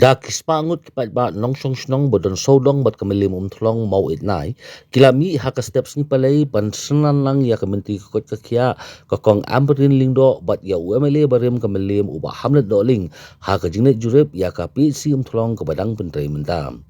Da kispangut kipat ba nong song snong bodon sodong bat kemelim thlong mau itnai kilami haka steps ni palai pan senan lang ya kementri kot kakia kokong amperin lingdo bat ya umle barim kemelim uba hamlet doling haka jingnet jurep ya kapi si thlong ke badang pentrai mentam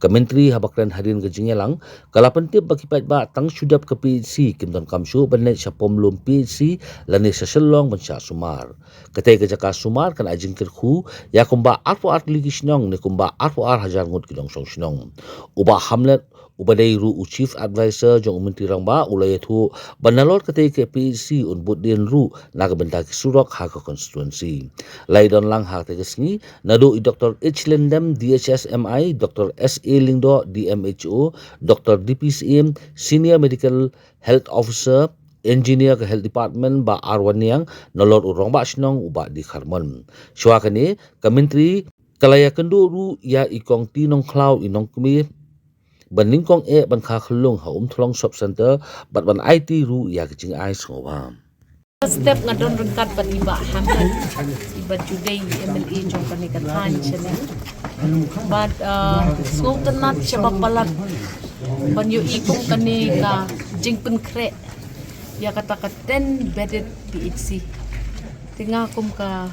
kementri habakran harin ke jingelang kala pentip bakipat ba tang sudap ke PHC kimton kamsu banet syapom lum PHC lani seselong bensya sumar ketai kejaka sumar kan ajing kirku ya kumba arpo arli kisnong ne kumba arpo ar hajar ngut kidong song snong uba hamlet ubadai ru chief advisor jong menteri rangba ulai thu banalor ketai ke PEC unbut din ru naga benta surok ha ka constituency lai don lang ha te kesni nadu i Dr. H Lendem DHSMI Dr. SA Lingdo DMHO Dr. DPCM senior medical health officer engineer ke health department ba arwan yang nolor urong ba snong uba di kharmon shwa kani kementri kalaya kendu ru ya ikong tinong cloud inong kumi baning kong ban kha khlung ha thlong shop center bat ban IT ru ya kicing ai soba step ngadon rengkat bat iba hamdan iba judai MLA jong kani kathan chene but skong tenat chaba palat ban yu ikong kani ka jingpen kre ya kata 10 bedded PHC tinga kum ka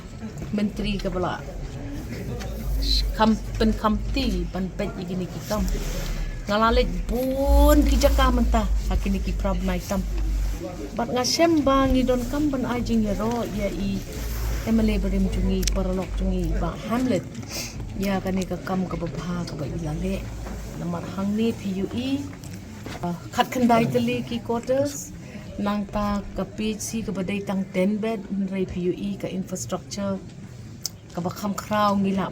menteri ka bala kampen kamti ban pet igini kikam ngalalet bun kijaka menta hakini ki prab naitam bat ngasem bang idon kam ban ajing yero ya i emale berim jungi paralok jungi ba hamlet ya kani ka kam ka babha ka ba ilale namar hangni PUE khat khandai tali ki quarters nang ta ka PHC ka badai tang 10 bed rai PUE ka infrastructure ka bakham kraw ngila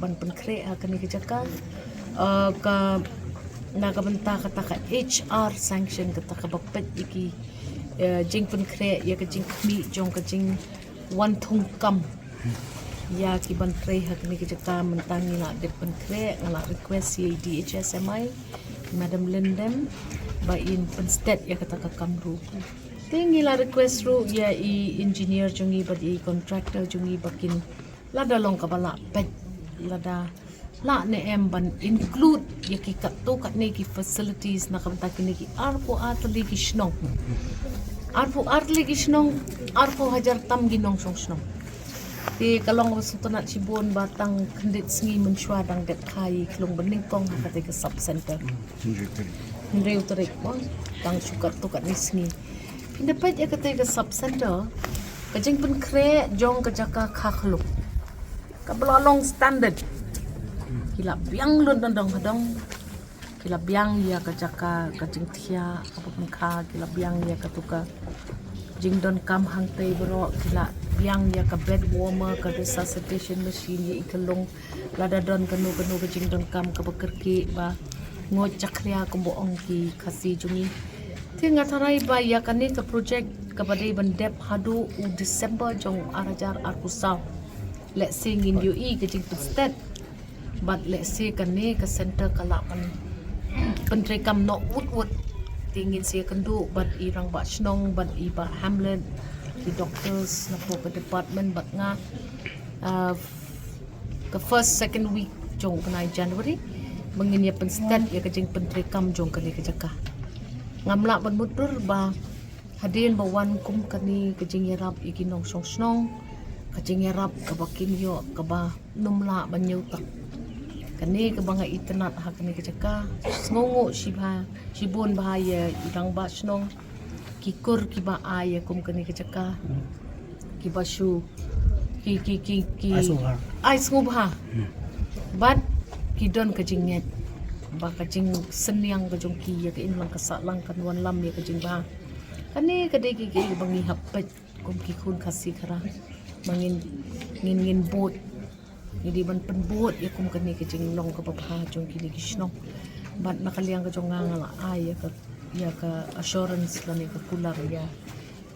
ban penkre kani ka jaka ka naga benta kata ka HR sanction kata ka bapet iki jing penkre ya ka jing khmi jong ka jing wan thung kam ya ki ban pre ha kani ka jaka mentang ngila de penkre ngala request si DHSMI Madam Lindem ba in penstet ya kata ka kamru tingila request ru ya i engineer jungi ba i contractor jungi bakin lada long kabala pet lada la ne em ban include ya ki kat to kat ne ki facilities na kamta ki ne ki arpo atli ki snong arpo hajar tam ginong song snong ti kalong wasutana chibon batang khandit sngi menchwa dang det khai klong bening kong hakate ka sub center Ndreu tarik mo tang sukat to kat nisngi dapat ya kate ka sub center kajing pun kre jong ka jaka khakhluk ka belolong standard kila biang lun dong hadong kila biang ya ka jaka kajing thia apa pun kha kila biang ya ka tuka jing don kam hang tei bro kila biang ya ka bed warmer ka resuscitation machine ya ikalong lada don kanu ka jing don kam ka bekerki ba ngot chakria ko boong ki khasi jungi tinga tharai ba ya kani ka project ka badai bandep hadu u December jong arajar arkusau let's sing in UE ka jing state but let's say kani ka center kala pentri kam no wood tingin siya kandu but irang ba snong but iba hamlet the doctors na po ka department but nga ka first second week jong kanai January menginya penstat ya kajing pentri kam jong kani kajaka ngamla ban mudur ba hadin bawan kum kani kajing yarap iginong song snong kajing yarap kabakin yo kaba numla banyu tak kani kabanga itnat ha kani kajaka ngongo sibon bahaya idang ba snong kikur kiba aya kum kani kajaka kibashu ki ais ngubha but kidon kajing net ba kajing senyang kajong ki ya ke inlang kasalang kan wan lam ya kajing ba kani kadai ki bangi hapet kum ki khun khasi khara mangin bot jadi ban penbot ya kum kani kajing long ka babha jong ki lagi snong bat nakaliang kajong ngala ay ya ka assurance lan ka kular ya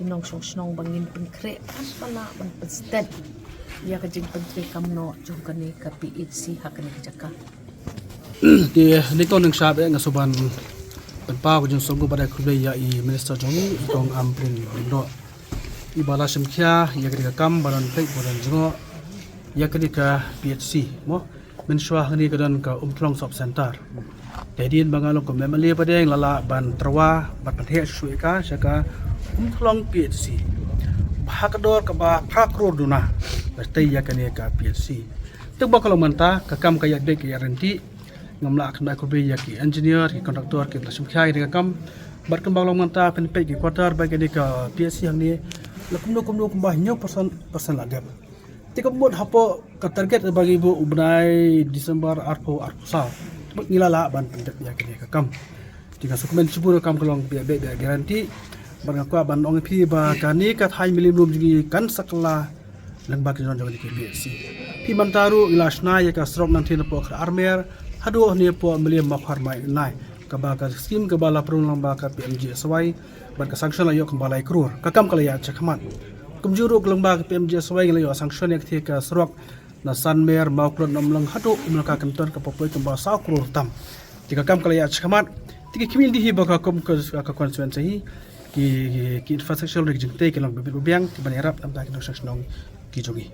inong snong bangin penkre pala ban penstet ya kajing pentri kamno jong kani ka PHC hakani kajaka di nito ng sabi nga suban pa ko jung sogo pada khule ya i minister jong ikong amprin do ibala simkhya ya kadi ka kam baran pek baran jingo ya kadi ka PHC mo mensuah ni kedan ka umtlong sub center jadi bangalong ko memali padeng lala ban terwa ban pathe sui ka saka umtlong PHC bahakador ka ba phakro duna bertai ya kane ka PHC tek bakalong manta ka kam kaya de ki garanti ngamla akan ko be ya ki engineer ki kontraktor ki tasum khai de kam bar kembang long manta pen pe ki quarter ba kane ka PHC yang ni lakum no kumbah nyo persen lagap tika buat hapo ka target bagi ibu ubnai Desember arpo sa ngilala ban pendet ya kini ka kam tika sukumen cibur kam kelong be garanti ban ko ban ong pi ba kani ka thai milim rum ji kan sakla lang ba ki jon jong ki BSC pi mantaru ilasna ya ka strok nan tin po armer hadu ni po milim ma farmai nai ka ba ka skim ka bala prung lang ba ka PMG swai ban ka sanction la yo ka balai krur ka kam kala ya chakman kumjuru kelembag PMJ swai ngelayo sanction yak thika srok na sanmer maukron namlang hatu umlaka kantor ka popoi kamba sa krur tam tika kam kala ya chkamat tika kimil dihi baka kom ka konstituensi ki infrastructure rek jingte kelang bibir biang ti ban erap am ta ki nong ki jogi